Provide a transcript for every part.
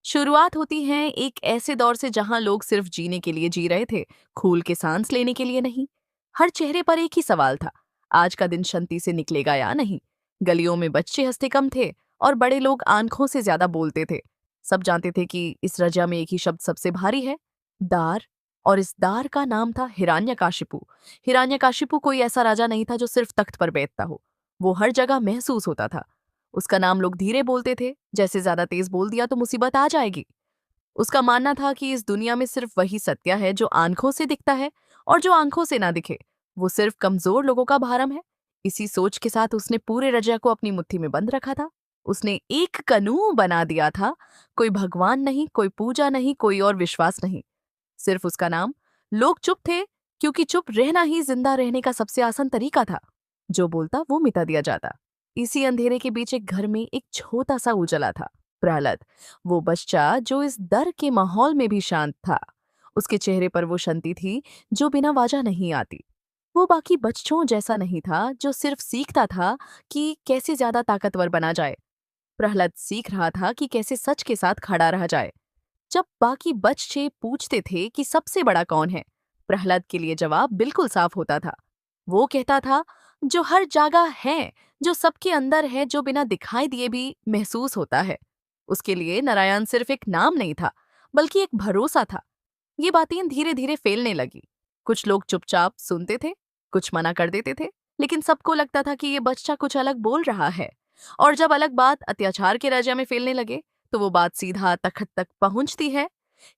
शुरुआत होती है एक ऐसे दौर से जहां लोग सिर्फ जीने के लिए जी रहे थे, खूल के सांस लेने के लिए नहीं। हर चेहरे पर एक ही सवाल था, आज का दिन शांति से निकलेगा या नहीं। गलियों में बच्चे हंसते कम थे और बड़े लोग आंखों से ज्यादा बोलते थे। सब जानते थे कि इस रजा में एक ही शब्द सबसे भारी है, दार। और इस दार का नाम था हिरण्यकाशिपु। हिरण्यकाशिपु कोई ऐसा राजा नहीं था जो सिर्फ तख्त पर बैठता हो, वो हर जगह महसूस होता था। उसका नाम लोग धीरे बोलते थे, जैसे ज्यादा तेज बोल दिया तो मुसीबत आ जाएगी। उसका मानना था कि इस दुनिया में सिर्फ वही सत्य है जो आंखों से दिखता है, और जो आंखों से ना दिखे वो सिर्फ कमजोर लोगों का भारम है। इसी सोच के साथ उसने पूरे रजा को अपनी मुट्ठी में बंद रखा था। उसने एक कानून बना दिया था, कोई भगवान नहीं, कोई पूजा नहीं, कोई और विश्वास नहीं, सिर्फ उसका नाम। लोग चुप थे, क्योंकि चुप रहना ही जिंदा रहने का सबसे आसान तरीका था। जो बोलता वो मिटा दिया जाता। इसी अंधेरे के बीच एक घर में एक छोटा सा उजला था, प्रहलाद। वो बच्चा जो इस डर के माहौल में भी शांत था। उसके चेहरे पर वो शांति थी जो बिना वजह नहीं आती। वो बाकी बच्चों जैसा नहीं था जो सिर्फ सीखता था कि कैसे ज्यादा ताकतवर बना जाए। प्रहलाद सीख रहा था कि कैसे सच के साथ खड़ा रहा जाए। जब बाकी बच्चे पूछते थे कि सबसे बड़ा कौन है, प्रहलाद के लिए जवाब बिल्कुल साफ होता था। वो कहता था, जो हर जगह है, जो सबके अंदर है, जो बिना दिखाई दिए भी महसूस होता है। उसके लिए नारायण सिर्फ एक नाम नहीं था, बल्कि एक भरोसा था। ये बातें धीरे धीरे फैलने लगी। कुछ लोग चुपचाप सुनते थे, कुछ मना कर देते थे, लेकिन सबको लगता था कि ये बच्चा कुछ अलग बोल रहा है। और जब अलग बात अत्याचार के राज्य में फैलने लगे, तो वो बात सीधा तखत तक पहुंचती है।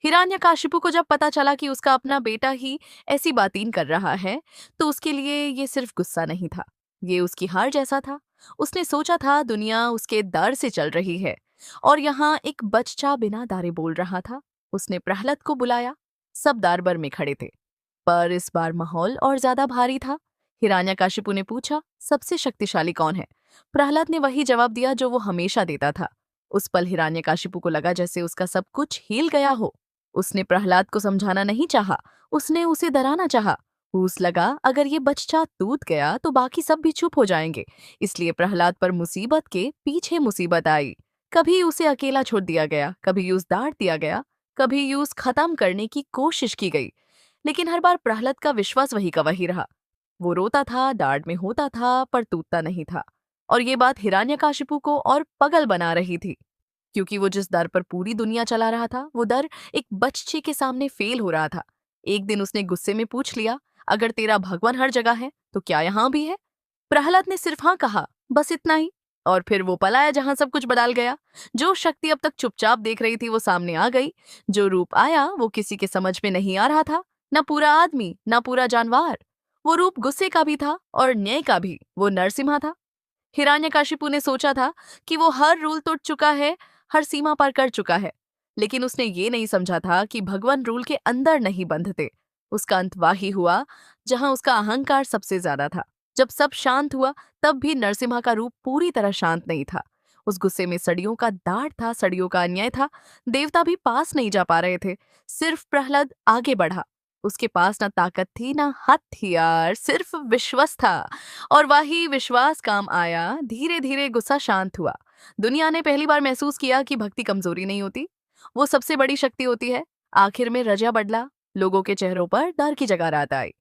हिरण्यकाशिपु को जब पता चला कि उसका अपना बेटा ही ऐसी बातें कर रहा है, तो उसके लिए ये सिर्फ गुस्सा नहीं था, ये उसकी हार जैसा था। उसने सोचा था दुनिया उसके डर से चल रही है, और यहाँ एक बच्चा बिना दारे बोल रहा था। उसने प्रहलाद को बुलाया। सब दरबार में खड़े थे, पर इस बार माहौल और ज्यादा भारी था। हिरण्यकाशिपु ने पूछा, सबसे शक्तिशाली कौन है? प्रहलाद ने वही जवाब दिया जो वो हमेशा देता था। उस पल हिरण्यकाशिपु को लगा जैसे उसका सब कुछ हिल गया हो। उसने प्रहलाद को समझाना नहीं चाहा, उसने उसे डराना चाहा। उस लगा अगर ये बच्चा टूट गया तो बाकी सब भी चुप हो जाएंगे। इसलिए प्रहलाद पर मुसीबत के पीछे मुसीबत आई। कभी उसे अकेला छोड़ दिया गया, कभी यूज डांट दिया गया, कभी यूज खत्म करने की कोशिश की गई। लेकिन हर बार प्रहलाद का विश्वास वही का वही रहा। वो रोता था, डांट में होता था, पर टूटता नहीं था। और ये बात हिरण्यकाशिपु को और पगल बना रही थी, क्योंकि वो जिस दर पर पूरी दुनिया चला रहा था, वो दर एक बच्चे के सामने फेल हो रहा था। एक दिन उसने गुस्से में पूछ लिया, अगर तेरा भगवान हर जगह है तो क्या यहाँ भी है? प्रहलाद ने सिर्फ हाँ कहा, बस इतना ही। और फिर वो पलाया जहां सब कुछ बदल गया। जो शक्ति अब तक चुपचाप देख रही थी वो सामने आ गई। जो रूप आया वो किसी के समझ में नहीं आ रहा था, न पूरा आदमी न पूरा जानवर। वो रूप गुस्से का भी था और न्याय का भी, वो नरसिम्हा था। हिरण्यकाशिपु ने सोचा था कि वो हर रूल तोड़ चुका है, हर सीमा पार कर चुका है। लेकिन उसने ये नहीं समझा था कि भगवान रूल के अंदर नहीं बंधते। उसका अंत वही हुआ जहां उसका अहंकार सबसे ज्यादा था। जब सब शांत हुआ, तब भी नरसिम्हा का रूप पूरी तरह शांत नहीं था। उस गुस्से में सड़ियों का दाढ़ था, सड़ियों का अन्याय था। देवता भी पास नहीं जा पा रहे थे। सिर्फ प्रहलाद आगे बढ़ा। उसके पास ना ताकत थी ना हथियार, सिर्फ विश्वास था। और वही विश्वास काम आया। धीरे धीरे गुस्सा शांत हुआ। दुनिया ने पहली बार महसूस किया कि भक्ति कमजोरी नहीं होती, वो सबसे बड़ी शक्ति होती है। आखिर में रजा बदला। लोगों के चेहरों पर डर की जगह राहत आई।